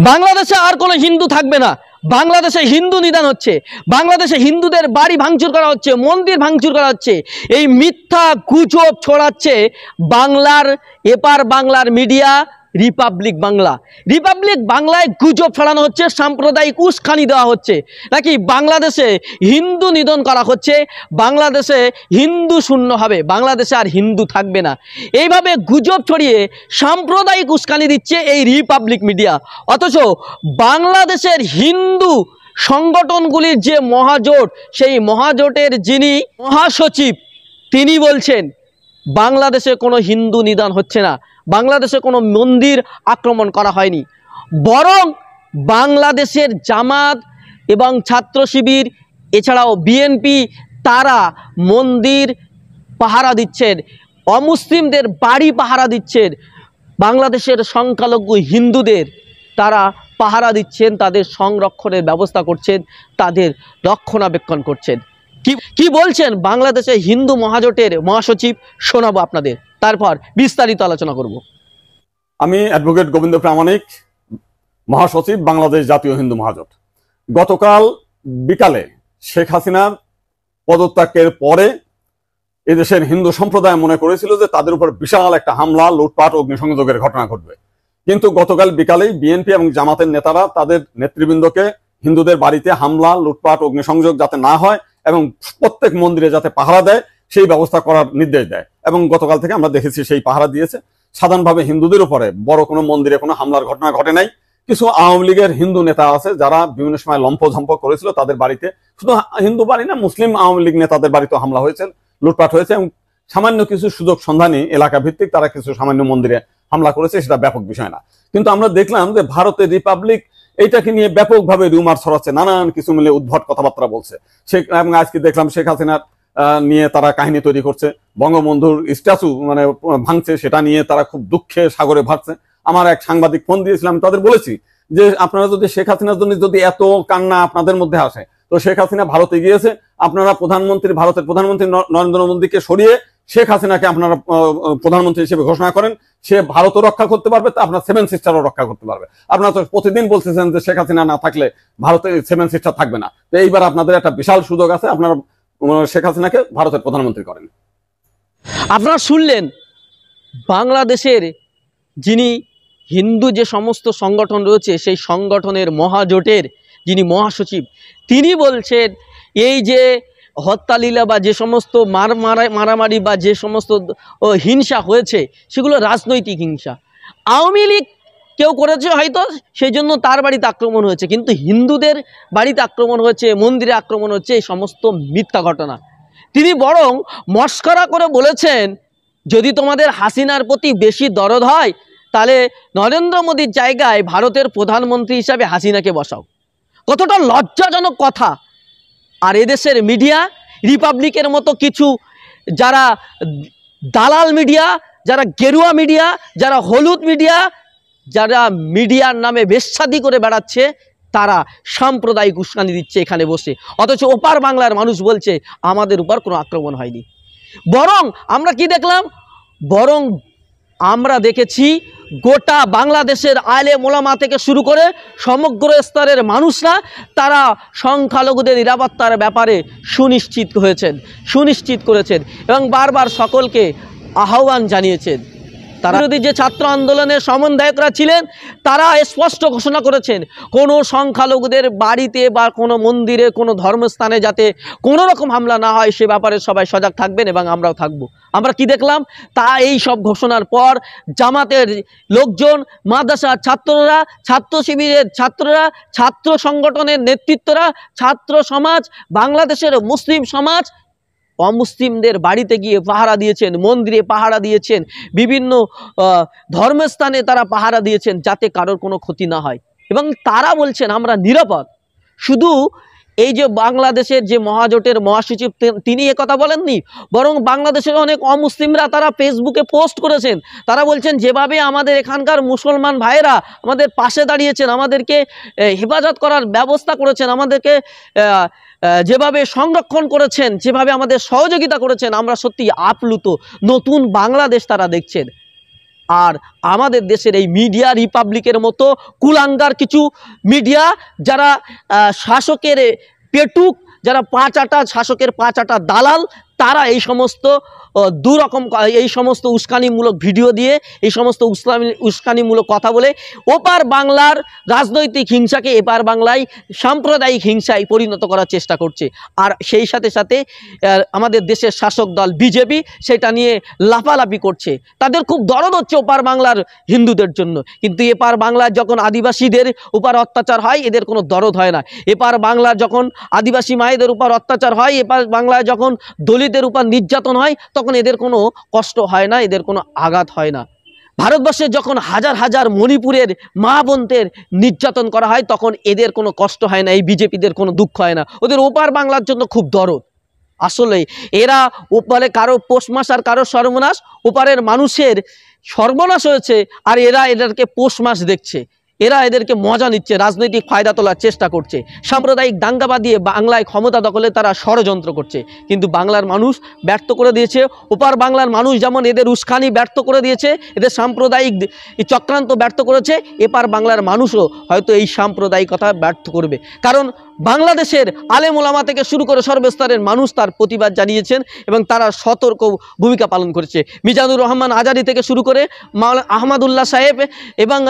বাংলাদেশে আর কোনো হিন্দু থাকবে না। বাংলাদেশে হিন্দু নিধন হচ্ছে, বাংলাদেশে হিন্দুদের বাড়ি ভাঙচুর করা হচ্ছে, মন্দির ভাঙচুর করা হচ্ছে। এই মিথ্যা গুজব ছড়াচ্ছে বাংলার এপার বাংলার মিডিয়া রিপাবলিক বাংলা। রিপাবলিক বাংলায় গুজব ছড়ানো হচ্ছে, সাম্প্রদায়িক উস্কানি দেওয়া হচ্ছে, নাকি বাংলাদেশে হিন্দু নিধন করা হচ্ছে, বাংলাদেশে হিন্দু শূন্য হবে, বাংলাদেশে আর হিন্দু থাকবে না। এইভাবে গুজব ছড়িয়ে সাম্প্রদায়িক উস্কানি দিচ্ছে এই রিপাবলিক মিডিয়া। অথচ বাংলাদেশের হিন্দু সংগঠনগুলির যে মহাজোট, সেই মহাজোটের যিনি মহাসচিব, তিনি বলছেন বাংলাদেশে কোনো হিন্দু নিধন হচ্ছে না, বাংলাদেশে কোনো মন্দির আক্রমণ করা হয়নি, বরং বাংলাদেশের জামাত এবং ছাত্র শিবির এছাড়াও বিএনপি তারা মন্দির পাহারা দিচ্ছেন, অমুসলিমদের বাড়ি পাহারা দিচ্ছেন, বাংলাদেশের সংখ্যালঘু হিন্দুদের তারা পাহারা দিচ্ছেন, তাদের সংরক্ষণের ব্যবস্থা করছেন, তাদের রক্ষণাবেক্ষণ করছেন। কি বলছেন বাংলাদেশে হিন্দু মহাজোটের মহাসচিব, শোনাবো আপনাদের, তারপর বিস্তারিত আলোচনা করব। আমি অ্যাডভোকেট গোবিন্দ প্রামাণিক, মহাসচিব বাংলাদেশ জাতীয় হিন্দু মহাজোট। গতকাল বিকালে শেখ হাসিনার পদত্যাগের পরে এদেশের হিন্দু সম্প্রদায় মনে করেছিল যে তাদের উপর বিশাল একটা হামলা, লুটপাট, অগ্নিসংযোগের ঘটনা ঘটবে। কিন্তু গতকাল বিকালেই বিএনপি এবং জামাতের নেতারা তাদের নেতৃবৃন্দকে হিন্দুদের বাড়িতে হামলা, লুটপাট, অগ্নিসংযোগ যাতে না হয় এবং প্রত্যেক মন্দিরে যাতে পাহারা দেয় সেই ব্যবস্থা করার নির্দেশ দেয়। এবং গতকাল থেকে আমরা দেখেছি সেই পাহারা দিয়েছে। সাধারণভাবে হিন্দুদের উপরে বড় কোনো মন্দিরে কোনো হামলার ঘটনা ঘটে নাই। কিছু আওয়ামী লীগের হিন্দু নেতা আছে যারা বিভিন্ন সময় লম্পঝম্প করেছিল, তাদের বাড়িতে, শুধু হিন্দু বাড়ি না, মুসলিম আওয়ামী লীগ নেতাদের বাড়িতে হামলা হয়েছে, লুটপাট হয়েছে এবং সামান্য কিছু সুযোগ সন্ধানী এলাকা ভিত্তিক তারা কিছু সামান্য মন্দিরে হামলা করেছে, সেটা ব্যাপক বিষয় না। কিন্তু আমরা দেখলাম যে ভারতের রিপাবলিক এইটাকে নিয়ে ব্যাপকভাবে রিউমার ছড়াচ্ছে, নানান কিছু মিলে উদ্ভট কথাবার্তা বলছে। এবং আজকে দেখলাম শেখ হাসিনার নিয়ে তারা কাহিনী তৈরি করছে, বঙ্গবন্ধুর স্ট্যাচু মানে ভাঙছে, সেটা নিয়ে তারা খুব দুঃখে সাগরে ভাসছে। আমার এক সাংবাদিক ফোন দিয়েছিলাম, তাদের বলেছি যে আপনারা যদি শেখ হাসিনার জন্য যদি এত কান্না আপনাদের মধ্যে আসে, তো শেখ হাসিনা ভারতে গিয়েছে, আপনারা ভারতের প্রধানমন্ত্রী নরেন্দ্র মোদীকে সরিয়ে শেখ হাসিনাকে আপনারা প্রধানমন্ত্রী হিসেবে ঘোষণা করেন, সে ভারতও রক্ষা করতে পারবে, তা আপনার সেভেন সিস্টারও রক্ষা করতে পারবে। আপনারা তো প্রতিদিন বলতেছেন যে শেখ হাসিনা না থাকলে ভারতের সেভেন সিস্টার থাকবে না। তো এইবার আপনাদের একটা বিশাল সুযোগ আছে, আপনারা শেখ হাসিনাকে ভারতের প্রধানমন্ত্রী করেন। আপনারা শুনলেন বাংলাদেশের যিনি হিন্দু যে সমস্ত সংগঠন রয়েছে সেই সংগঠনের মহাজোটের যিনি মহাসচিব, তিনি বলছেন এই যে হত্যালীলা বা যে সমস্ত মারামারি বা যে সমস্ত হিংসা হয়েছে সেগুলো রাজনৈতিক হিংসা। আওয়ামী লীগ কেউ করেছে হয়তো, সেই জন্য তার বাড়িতে আক্রমণ হয়েছে, কিন্তু হিন্দুদের বাড়িতে আক্রমণ হয়েছে, মন্দিরে আক্রমণ হচ্ছে, এই সমস্ত মিথ্যা ঘটনা। তিনি বরং মস্করা করে বলেছেন যদি তোমাদের হাসিনার প্রতি বেশি দরদ হয় তাহলে নরেন্দ্র মোদীর জায়গায় ভারতের প্রধানমন্ত্রী হিসাবে হাসিনাকে বসাও। কতটা লজ্জাজনক কথা। আর এদেশের মিডিয়া রিপাবলিকের মতো কিছু যারা দালাল মিডিয়া, যারা গেরুয়া মিডিয়া, যারা হলুদ মিডিয়া, যারা মিডিয়ার নামে বেশ্যাদি করে বেড়াচ্ছে, তারা সাম্প্রদায়িক উস্কানি দিচ্ছে এখানে বসে। অথচ ওপার বাংলার মানুষ বলছে আমাদের উপর কোনো আক্রমণ হয়নি। বরং আমরা কি দেখলাম, বরং আমরা দেখেছি গোটা বাংলাদেশের আলেম ওলামা থেকে শুরু করে সমগ্র স্তরের মানুষরা তারা সংখ্যালঘুদের নিরাপত্তার ব্যাপারে সুনিশ্চিত করেছেন এবং বারবার সকলকে আহ্বান জানিয়েছেন। তারা বিরোধী যে ছাত্র আন্দোলনের সমন্বয়করা ছিলেন তারা স্পষ্ট ঘোষণা করেছেন কোনো সংখ্যালঘুদের বাড়িতে বা কোনো মন্দিরে, কোনো ধর্মস্থানে যাতে কোনো রকম হামলা না হয় সে ব্যাপারে সবাই সজাগ থাকবেন এবং আমরাও থাকব। আমরা কি দেখলাম, তা এই সব ঘোষণার পর জামাতের লোকজন, মাদ্রাসার ছাত্ররা, ছাত্র শিবিরের ছাত্ররা, ছাত্র সংগঠনের নেতৃত্বরা, ছাত্র সমাজ, বাংলাদেশের মুসলিম সমাজ অমুসলিমদের বাড়িতে গিয়ে পাহারা দিয়েছেন, মন্দিরে পাহারা দিয়েছেন, বিভিন্ন ধর্মস্থানে তারা পাহারা দিয়েছেন যাতে কারোর কোনো ক্ষতি না হয়। এবং তারা বলছেন আমরা নিরাপদ। শুধু এই যে বাংলাদেশের যে মহাজোটের মহাসচিব তিনি কথা বলেননি, বরং বাংলাদেশের অনেক অমুসলিমরা তারা ফেসবুকে পোস্ট করেছেন। তারা বলছেন যেভাবে আমাদের এখানকার মুসলমান ভাইয়েরা আমাদের পাশে দাঁড়িয়েছেন, আমাদেরকে হেফাজত করার ব্যবস্থা করেছেন, আমাদেরকে যেভাবে সংরক্ষণ করেছেন, যেভাবে আমাদের সহযোগিতা করেছেন, আমরা সত্যি আপ্লুত। নতুন বাংলাদেশ তারা দেখছেন। আর আমাদের দেশের এই মিডিয়া রিপাবলিকের মতো কুলাঙ্গার কিছু মিডিয়া, যারা শাসকের পেটুক, যারা পাঁচাটা শাসকের পাঁচাটা দালাল, তারা এই সমস্ত দুরকম এই সমস্ত উস্কানিমূলক ভিডিও দিয়ে, এই সমস্ত উস্কানিমূলক কথা বলে ওপার বাংলার রাজনৈতিক হিংসাকে এপার বাংলায় সাম্প্রদায়িক হিংসায় পরিণত করার চেষ্টা করছে। আর সেই সাথে সাথে আমাদের দেশের শাসক দল বিজেপি সেটা নিয়ে লাফালাফি করছে। তাদের খুব দরদ হচ্ছে ওপার বাংলার হিন্দুদের জন্য, কিন্তু এপার বাংলার যখন আদিবাসীদের উপর অত্যাচার হয় এদের কোনো দরদ হয় না। এপার বাংলার যখন আদিবাসী মায়েদের উপর অত্যাচার হয়, এপার বাংলায় যখন দলিতের উপর নির্যাতন হয়, তখন এদের কোনো কষ্ট হয় না, এদের কোনো আঘাত হয় না। ভারতবর্ষে যখন হাজার হাজার মণিপুরের মা বোনদের নির্যাতন করা হয়, তখন এদের কোনো কষ্ট হয় না, এই বিজেপিদের কোনো দুঃখ হয় না। ওদের ওপার বাংলার জন্য খুব দরদ। আসলে এরা ওপারে কারো পৌষ মাস আর কারো সর্বনাশ, ওপারের মানুষের সর্বনাশ হয়েছে আর এরা এদেরকে পৌষ মাস দেখছে, এরা এদেরকে মজা নিচ্ছে, রাজনৈতিক ফায়দা তোলার চেষ্টা করছে, সাম্প্রদায়িক দাঙ্গা বাঁধিয়ে বাংলায় ক্ষমতা দখলে তারা ষড়যন্ত্র করছে। কিন্তু বাংলার মানুষ ব্যর্থ করে দিয়েছে, ওপার বাংলার মানুষ যেমন এদের উস্কানি ব্যর্থ করে দিয়েছে, এদের সাম্প্রদায়িক চক্রান্ত ব্যর্থ করেছে, এপার বাংলার মানুষও হয়তো এই সাম্প্রদায়িকতা ব্যর্থ করবে। কারণ বাংলাদেশের আলেম ওলামা থেকে শুরু করে সর্বস্তরের মানুষ তার প্রতিবাদ জানিয়েছেন এবং তারা সতর্ক ভূমিকা পালন করেছে। মিজানুর রহমান আজাদি থেকে শুরু করে মাওলানা আহমদুল্লাহ সাহেব এবং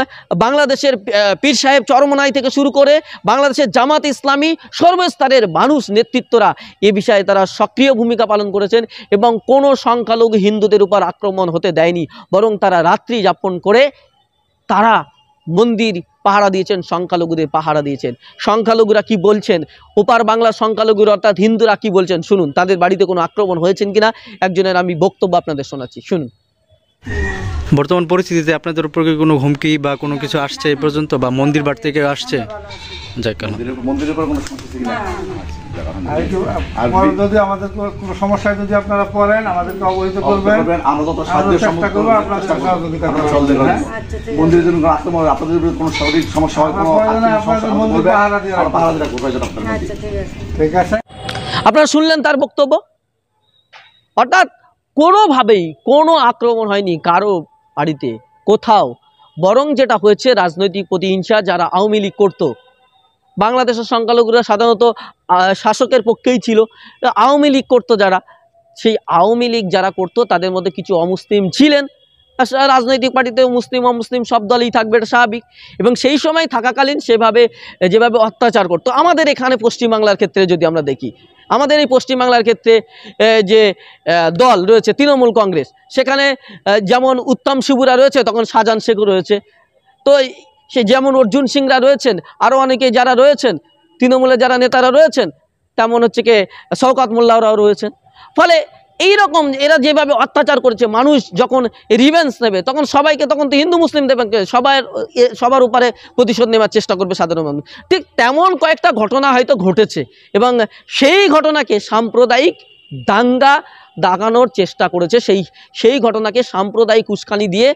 বাংলাদেশের পীর সাহেব চরমনাই থেকে শুরু করে বাংলাদেশের জামাত ইসলামী সর্বস্তরের মানুষ নেতৃত্বরা এ বিষয়ে তারা সক্রিয় ভূমিকা পালন করেছেন এবং কোনো সংখ্যালঘু হিন্দুদের উপর আক্রমণ হতে দেয়নি, বরং তারা রাত্রি যাপন করে তারা মন্দির পাহারা দিয়েছেন, সংখ্যালঘুদের পাহারা দিয়েছেন। সংখ্যালঘুরা কি বলছেন, ওপার বাংলার সংখ্যালঘুরা অর্থাৎ হিন্দুরা কি বলছেন শুনুন। তাদের বাড়িতে কোনো আক্রমণ হয়েছেন কিনা একজনের আমি বক্তব্য আপনাদের শোনাচ্ছি, শুনুন। বর্তমান পরিস্থিতিতে আপনাদের উপর কি কোনো হুমকি বা কোনো কিছু আসছে এই পর্যন্ত, বা মন্দির বাড়ি থেকে আসছে? মন্দিরের উপর কোনো যদি আমাদের কোনো সমস্যায় যদি আপনারা পড়েন আমাদেরকে অবহিত করবেন, আমরা তো চেষ্টা করবো আপনাদের সহযোগিতা করার। মন্দিরের জন্য আক্রমণ, আপনাদের কোনো শারীরিক সমস্যা হয়, কোনো পাহারা দিয়ে ঠিক আছে। আপনারা শুনলেন তার বক্তব্য। অর্থাৎ কোনোভাবেই কোনো আক্রমণ হয়নি কারো বাড়িতে কোথাও, বরং যেটা হয়েছে রাজনৈতিক প্রতিহিংসা। যারা আওয়ামী লীগ করতো, বাংলাদেশের সংখ্যালঘুরা সাধারণত শাসকের পক্ষেই ছিল, আওয়ামী লীগ করতো যারা, সেই আওয়ামী লীগ যারা করতো তাদের মধ্যে কিছু অমুসলিম ছিলেন। রাজনৈতিক পার্টিতে মুসলিম অমুসলিম সব দলই থাকবে, এটা স্বাভাবিক। এবং সেই সময় থাকাকালীন যেভাবে অত্যাচার করতো, আমাদের এখানে পশ্চিমবাংলার ক্ষেত্রে যদি আমরা দেখি, আমাদের এই পশ্চিমবাংলার ক্ষেত্রে যে দল রয়েছে তৃণমূল কংগ্রেস, সেখানে যেমন উত্তম শিবুরা রয়েছে, তখন শাহজাহান শেখও রয়েছে, তো সে যেমন অর্জুন সিংরা রয়েছেন, আরও অনেকে যারা রয়েছেন তৃণমূলের যারা নেতারা রয়েছেন, তেমন হচ্ছে কি শওকত মোল্লারাও রয়েছেন। ফলে এইরকম এরা যেভাবে অত্যাচার করেছে, মানুষ যখন রিভেঞ্জ নেবে তখন সবাইকে, তখন তো হিন্দু মুসলিম দেবেন, সবার উপরে প্রতিশোধ নেওয়ার চেষ্টা করবে সাধারণ মানুষ। ঠিক তেমন কয়েকটা ঘটনা হয়তো ঘটেছে এবং সেই ঘটনাকে সাম্প্রদায়িক দাঙ্গা দাগানোর চেষ্টা করেছে, সেই ঘটনাকে সাম্প্রদায়িক উস্কানি দিয়ে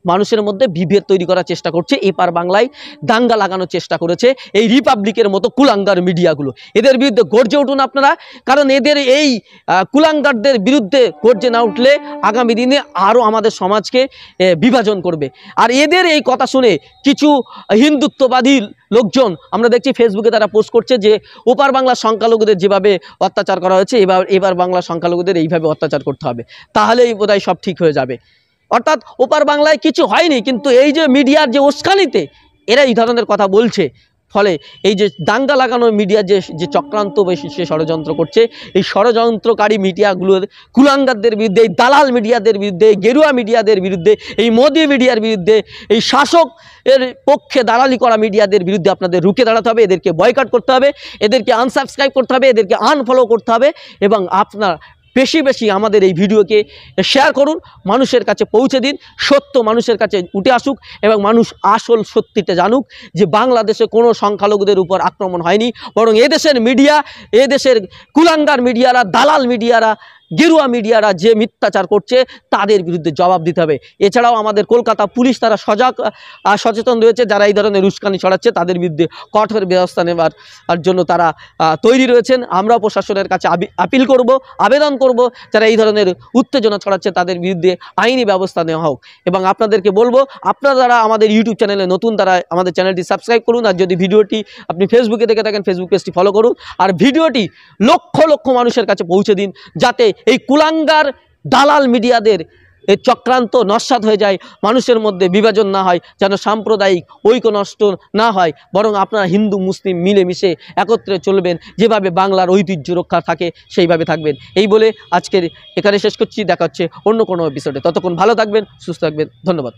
মানুষের মধ্যে বিভেদ তৈরি করার চেষ্টা করছে, এপার বাংলায় দাঙ্গা লাগানোর চেষ্টা করেছে এই রিপাবলিকের মতো কুলাঙ্গার মিডিয়াগুলো। এদের বিরুদ্ধে গর্জে উঠুন আপনারা, কারণ এদের এই কুলাঙ্গারদের বিরুদ্ধে গর্জে না উঠলে আগামী দিনে আরও আমাদের সমাজকে বিভাজন করবে। আর এদের এই কথা শুনে কিছু হিন্দুত্ববাদী লোকজন আমরা দেখছি ফেসবুকে তারা পোস্ট করছে যে ওপার বাংলার সংখ্যালঘুদের যেভাবে অত্যাচার করা হয়েছে এবার বাংলার সংখ্যালঘুদের এইভাবে অত্যাচার করতে হবে, তাহলেই বোধহয় সব ঠিক হয়ে যাবে। অর্থাৎ ওপার বাংলায় কিছু হয়নি, কিন্তু এই যে মিডিয়ার যে উস্কানিতে এরা এই ধরনের কথা বলছে, ফলে এই যে দাঙ্গা লাগানো মিডিয়ার যে চক্রান্ত বেশি সে ষড়যন্ত্র করছে, এই ষড়যন্ত্রকারী মিডিয়াগুলোর কুলাঙ্গারদের বিরুদ্ধে, এই দালাল মিডিয়াদের বিরুদ্ধে, গেরুয়া মিডিয়াদের বিরুদ্ধে, এই মোদি মিডিয়ার বিরুদ্ধে, এই শাসক এর পক্ষে দালালি করা মিডিয়াদের বিরুদ্ধে আপনাদের রুখে দাঁড়াতে হবে, এদেরকে বয়কট করতে হবে, এদেরকে আনসাবস্ক্রাইব করতে হবে, এদেরকে আনফলো করতে হবে। এবং আপনার বেশি বেশি আমাদের এই ভিডিওকে শেয়ার করুন, মানুষের কাছে পৌঁছে দিন, সত্য মানুষের কাছে উঠে আসুক এবং মানুষ আসল সত্যিটা জানুক যে বাংলাদেশে কোনো সংখ্যালঘুদের উপর আক্রমণ হয়নি, বরং এদেশের মিডিয়া, এদেশের কুলাঙ্গার মিডিয়ারা, দালাল মিডিয়ারা গেরুয়া মিডিয়ারা যে মিথ্যাচার করছে তাদের বিরুদ্ধে জবাব দিতে হবে। এছাড়াও আমাদের কলকাতা পুলিশ তারা সচেতন রয়েছে, যারা এই ধরনের উস্কানি ছড়াচ্ছে তাদের বিরুদ্ধে কঠোর ব্যবস্থা নেওয়ার জন্য তারা তৈরি রয়েছেন। আমরাও প্রশাসনের কাছে আপিল করব, আবেদন করব, যারা এই ধরনের উত্তেজনা ছড়াচ্ছে তাদের বিরুদ্ধে আইনি ব্যবস্থা নেওয়া হোক। এবং আপনাদেরকে বলবো, আপনারা যারা আমাদের ইউটিউব চ্যানেলে নতুন তারা আমাদের চ্যানেলটি সাবস্ক্রাইব করুন, আর যদি ভিডিওটি আপনি ফেসবুকে দেখে থাকেন ফেসবুক পেজটি ফলো করুন, আর ভিডিওটি লক্ষ লক্ষ মানুষের কাছে পৌঁছে দিন, যাতে এই কুলাঙ্গার দালাল মিডিয়াদের এই চক্রান্ত নস্যাৎ হয়ে যায়, মানুষের মধ্যে বিভাজন না হয়, যেন সাম্প্রদায়িক ঐক্য নষ্ট না হয়, বরং আপনারা হিন্দু মুসলিম মিলেমিশে একত্রে চলবেন, যেভাবে বাংলার ঐতিহ্য রক্ষা থাকে সেইভাবে থাকবেন। এই বলে আজকের এখানে শেষ করছি, দেখা হচ্ছে অন্য কোনো এপিসোডে। ততক্ষণ ভালো থাকবেন, সুস্থ থাকবেন, ধন্যবাদ।